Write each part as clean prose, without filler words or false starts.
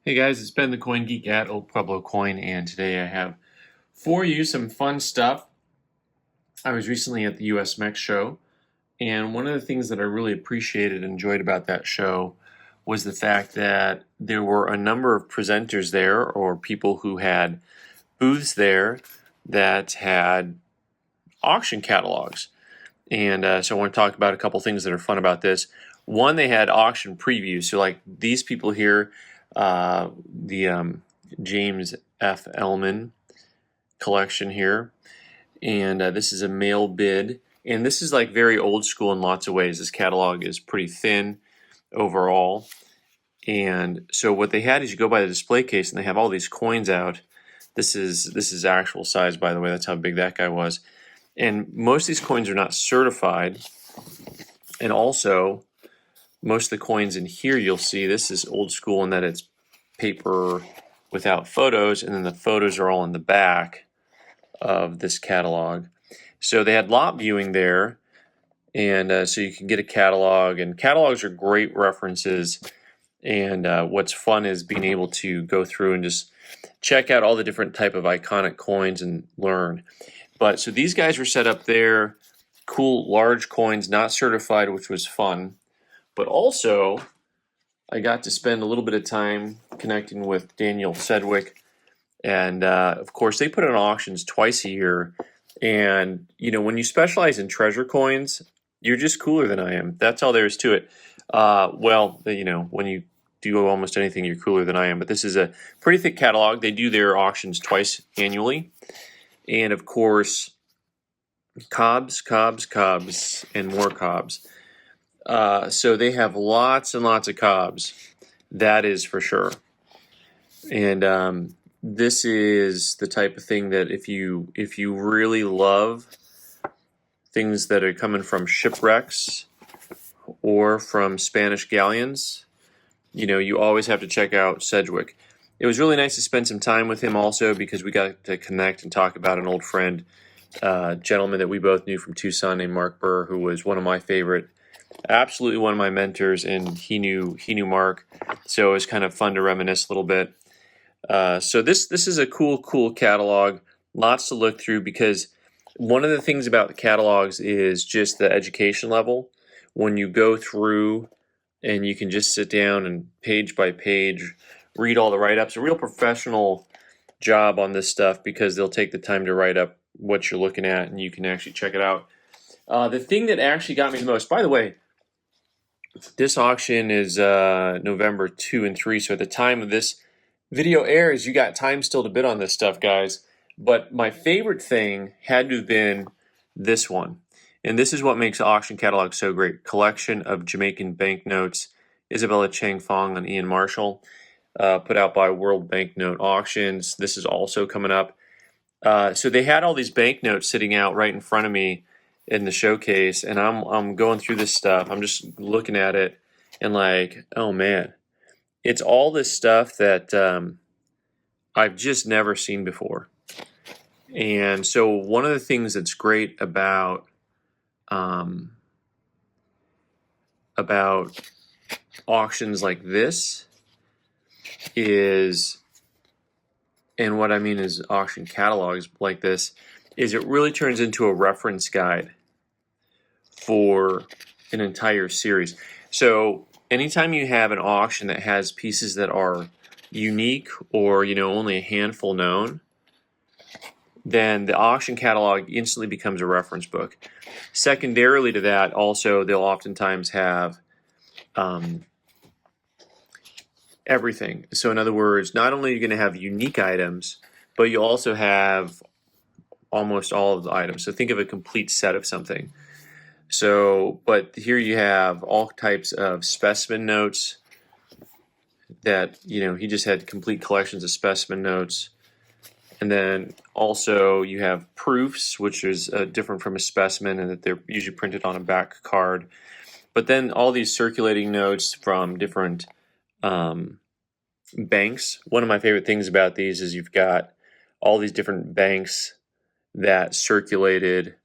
Hey guys, it's Ben the Coin Geek at Old Pueblo Coin, and today I have for you some fun stuff. I was recently at the US Mex show, and one of the things that I really appreciated and enjoyed about that show was the fact that there were a number of presenters there, or people who had booths there that had auction catalogs. And so I want to talk about a couple things that are fun about this. One, they had auction previews. So like these people here, the James F. Ellman collection here. And this is a mail bid. And this is like very old school in lots of ways. This catalog is pretty thin overall. And so what they had is you go by the display case and they have all these coins out. This is actual size, by the way. That's how big that guy was. And most of these coins are not certified. And also, most of the coins in here you'll see, this is old school in that it's paper without photos, and then the photos are all in the back of this catalog. So they had lot viewing there, and so you can get a catalog, and catalogs are great references. And what's fun is being able to go through and just check out all the different type of iconic coins and learn. But so these guys were set up there, cool large coins, not certified, which was fun. But also, I got to spend a little bit of time connecting with Daniel Sedgwick, and of course they put on auctions twice a year. And you know, when you specialize in treasure coins, you're just cooler than I am. That's all there is to it. Well, you know, when you do almost anything, you're cooler than I am. But this is a pretty thick catalog. They do their auctions twice annually. And of course, cobs, and more cobs. So they have lots and lots of cobs. That is for sure. And this is the type of thing that if you really love things that are coming from shipwrecks or from Spanish galleons, you know, you always have to check out Sedgwick. It was really nice to spend some time with him also because we got to connect and talk about an old friend, gentleman that we both knew from Tucson named Mark Burr, who was one of my favorite, absolutely one of my mentors, and he knew Mark, so it was kind of fun to reminisce a little bit. So this is a cool catalog, lots to look through, because one of the things about the catalogs is just the education level. When you go through and you can just sit down and page by page read all the write-ups, a real professional job on this stuff, because they'll take the time to write up what you're looking at and you can actually check it out. The thing that actually got me the most, by the way, this auction is November 2 and 3, so at the time of this video airs, you got time still to bid on this stuff, guys. But my favorite thing had to have been this one. And this is what makes the auction catalog so great. Collection of Jamaican banknotes, Isabella Chang Fong and Ian Marshall, put out by World Banknote Auctions. This is also coming up. So they had all these banknotes sitting out right in front of me in the showcase, and I'm going through this stuff. I'm just looking at it and like, oh man, it's all this stuff that I've just never seen before. And so one of the things that's great about auctions like this is, and what I mean is auction catalogs like this, is it really turns into a reference guide for an entire series. So anytime you have an auction that has pieces that are unique or, you know, only a handful known, then the auction catalog instantly becomes a reference book. Secondarily to that, also, they'll oftentimes have everything. So in other words, not only are you going to have unique items, but you also have almost all of the items. So think of a complete set of something. So, but here you have all types of specimen notes that, you know, he just had complete collections of specimen notes. And then also you have proofs, which is different from a specimen, and that they're usually printed on a back card. But then all these circulating notes from different banks. One of my favorite things about these is you've got all these different banks that circulated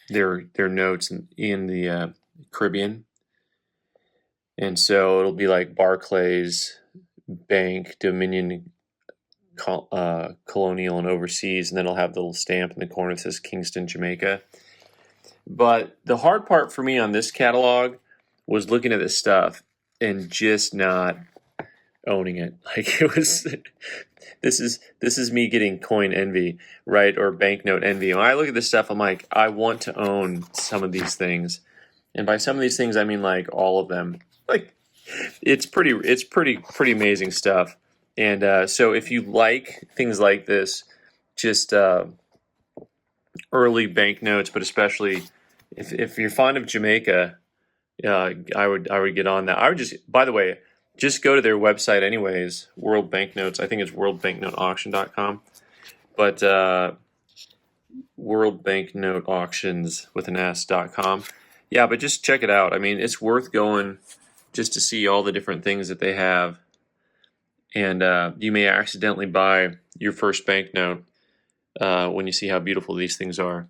their notes in the Caribbean. And so it'll be like Barclays, Bank, Dominion, Colonial, and Overseas, and then it'll have the little stamp in the corner that says Kingston, Jamaica. But the hard part for me on this catalog was looking at this stuff and just not owning it. Like, it was, this is me getting coin envy, right? Or banknote envy. When I look at this stuff, I'm like, I want to own some of these things. And by some of these things, I mean like all of them. Like, it's pretty amazing stuff. And so if you like things like this, just early banknotes, but especially if you're fond of Jamaica, I would get on that. I would just, by the way, just go to their website anyways, World Banknotes. I think it's worldbanknoteauction.com. But World Banknote Auctions with an S.com. Yeah, but just check it out. I mean, it's worth going just to see all the different things that they have. And you may accidentally buy your first banknote when you see how beautiful these things are.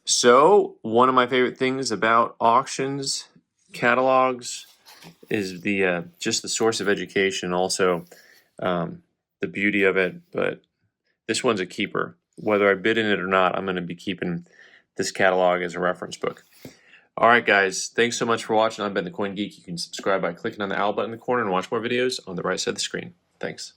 So, one of my favorite things about auctions, catalogs, is the just the source of education. Also, the beauty of it. But this one's a keeper. Whether I bid in it or not, I'm going to be keeping this catalog as a reference book. All right, guys. Thanks so much for watching. I've been the Coin Geek. You can subscribe by clicking on the owl button in the corner and watch more videos on the right side of the screen. Thanks.